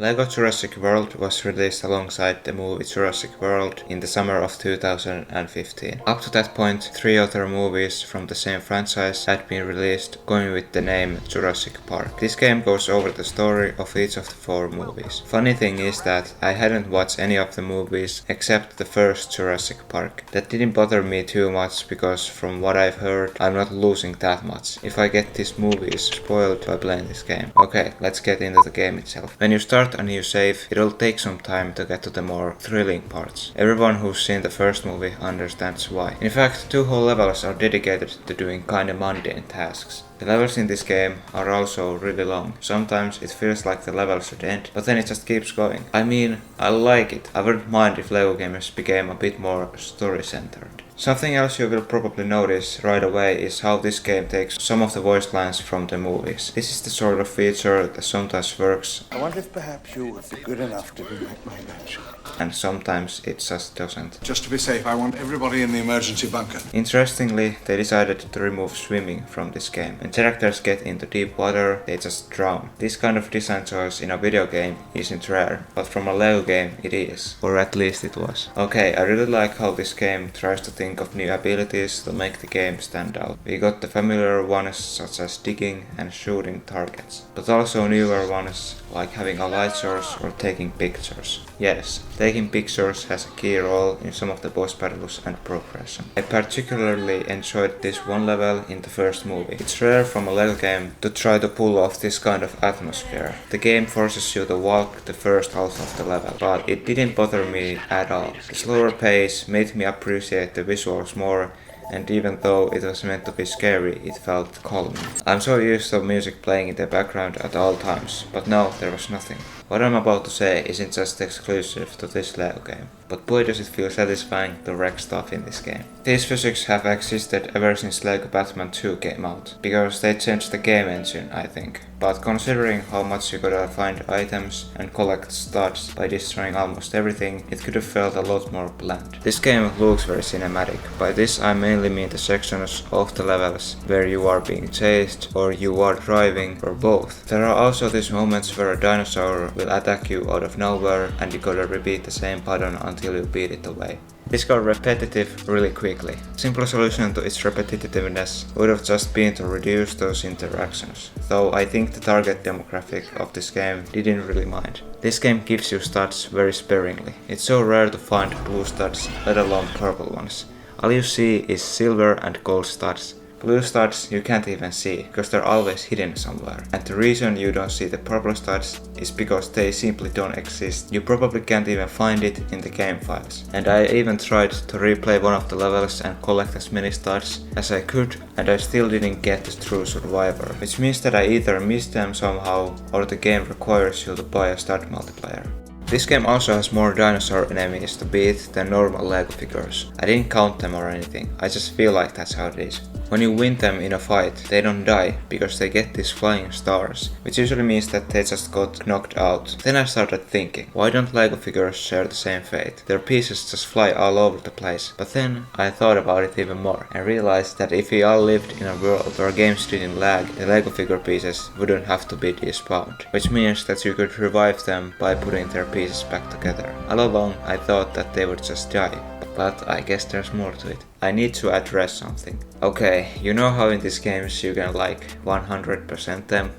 LEGO Jurassic World was released alongside the movie Jurassic World in the summer of 2015. Up to that point, 3 other movies from the same franchise had been released, going with the name Jurassic Park. This game goes over the story of each of the 4 movies. Funny thing is that I hadn't watched any of the movies except the first Jurassic Park. That didn't bother me too much because from what I've heard, I'm not losing that much if I get these movies spoiled by playing this game. Okay, let's get into the game itself. When you start a new save, it'll take some time to get to the more thrilling parts. Everyone who's seen the first movie understands why. In fact, 2 whole levels are dedicated to doing kinda mundane tasks. The levels in this game are also really long. Sometimes it feels like the level should end, but then it just keeps going. I mean, I like it. I wouldn't mind if LEGO games became a bit more story-centered. Something else you will probably notice right away is how this game takes some of the voice lines from the movies. This is the sort of feature that sometimes works. I wonder if perhaps you would be good enough to be my mention. And sometimes it just doesn't. Just to be safe, I want everybody in the emergency bunker. Interestingly, they decided to remove swimming from this game. When characters get into deep water, they just drown. This kind of design choice in a video game isn't rare, but from a LEGO game it is. Or at least it was. Okay, I really like how this game tries to think of new abilities to make the game stand out. We got the familiar ones such as digging and shooting targets, but also newer ones like having a light source or taking pictures. Yes, taking pictures has a key role in some of the boss battles and progression. I particularly enjoyed this one level in the first movie. It's rare from a LEGO game to try to pull off this kind of atmosphere. The game forces you to walk the first half of the level, but it didn't bother me at all. The slower pace made me appreciate the visuals more, and even though it was meant to be scary, it felt calming. I'm so used to music playing in the background at all times, but no, there was nothing. What I'm about to say isn't just exclusive to this LEGO game, but boy does it feel satisfying to wreck stuff in this game. These physics have existed ever since LEGO Batman 2 came out, because they changed the game engine, I think. But considering how much you gotta find items and collect studs by destroying almost everything, it could have felt a lot more bland. This game looks very cinematic. By this I mainly mean the sections of the levels where you are being chased, or you are driving, or both. There are also these moments where a dinosaur will attack you out of nowhere and you gotta repeat the same pattern until you beat it away. This got repetitive really quickly. Simple solution to its repetitiveness would have just been to reduce those interactions, though I think the target demographic of this game didn't really mind. This game gives you studs very sparingly. It's so rare to find blue studs, let alone purple ones. All you see is silver and gold studs. Blue studs you can't even see, because they're always hidden somewhere. And the reason you don't see the purple studs is because they simply don't exist. You probably can't even find it in the game files. And I even tried to replay one of the levels and collect as many studs as I could, and I still didn't get the true survivor. Which means that I either missed them somehow, or the game requires you to buy a stud multiplier. This game also has more dinosaur enemies to beat than normal LEGO figures. I didn't count them or anything, I just feel like that's how it is. When you win them in a fight, they don't die, because they get these flying stars, which usually means that they just got knocked out. Then I started thinking, why don't LEGO figures share the same fate? Their pieces just fly all over the place. But then I thought about it even more, and realized that if we all lived in a world where games didn't lag, the LEGO figure pieces wouldn't have to be despawned, which means that you could revive them by putting their pieces back together. All along I thought that they would just die, but I guess there's more to it. I need to address something. Okay, you know how in these games you can like 100% them?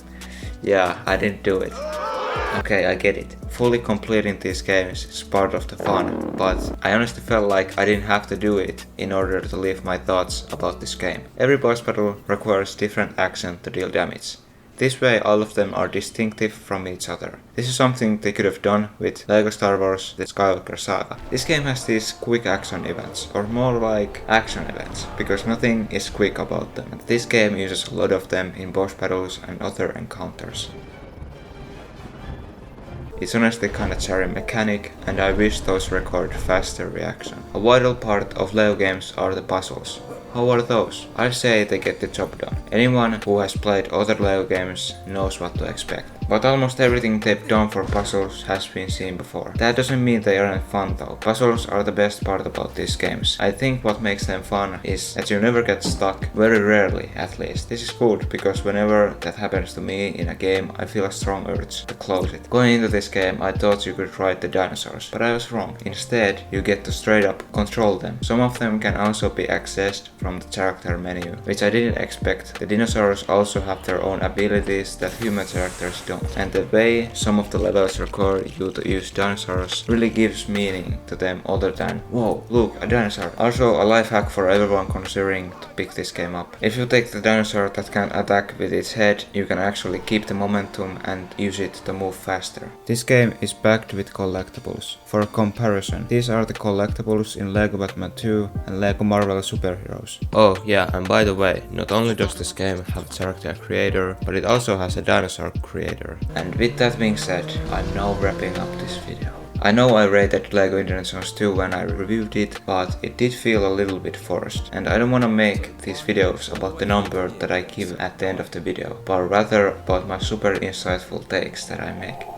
Yeah, I didn't do it. Okay, I get it. Fully completing these games is part of the fun, but I honestly felt like I didn't have to do it in order to leave my thoughts about this game. Every boss battle requires different action to deal damage. This way all of them are distinctive from each other. This is something they could have done with LEGO Star Wars The Skywalker Saga. This game has these quick action events, or more like action events, because nothing is quick about them. And this game uses a lot of them in boss battles and other encounters. It's honestly kinda jarring mechanic, and I wish those record faster reaction. A vital part of LEGO games are the puzzles. How are those? I say they get the job done. Anyone who has played other LEGO games knows what to expect. But almost everything they've done for puzzles has been seen before. That doesn't mean they aren't fun though. Puzzles are the best part about these games. I think what makes them fun is that you never get stuck, very rarely at least. This is good because whenever that happens to me in a game, I feel a strong urge to close it. Going into this game, I thought you could ride the dinosaurs, but I was wrong. Instead, you get to straight up control them. Some of them can also be accessed from the character menu, which I didn't expect. The dinosaurs also have their own abilities that human characters don't. And the way some of the levels require you to use dinosaurs really gives meaning to them other than, whoa, look, a dinosaur. Also a life hack for everyone considering to pick this game up. If you take the dinosaur that can attack with its head, you can actually keep the momentum and use it to move faster. This game is packed with collectibles. For comparison, these are the collectibles in LEGO Batman 2 and LEGO Marvel Superheroes. Oh yeah, and by the way, not only does this game have a character creator, but it also has a dinosaur creator. And with that being said, I'm now wrapping up this video. I know I rated LEGO Indiana Jones 2 when I reviewed it, but it did feel a little bit forced. And I don't wanna make these videos about the number that I give at the end of the video, but rather about my super insightful takes that I make.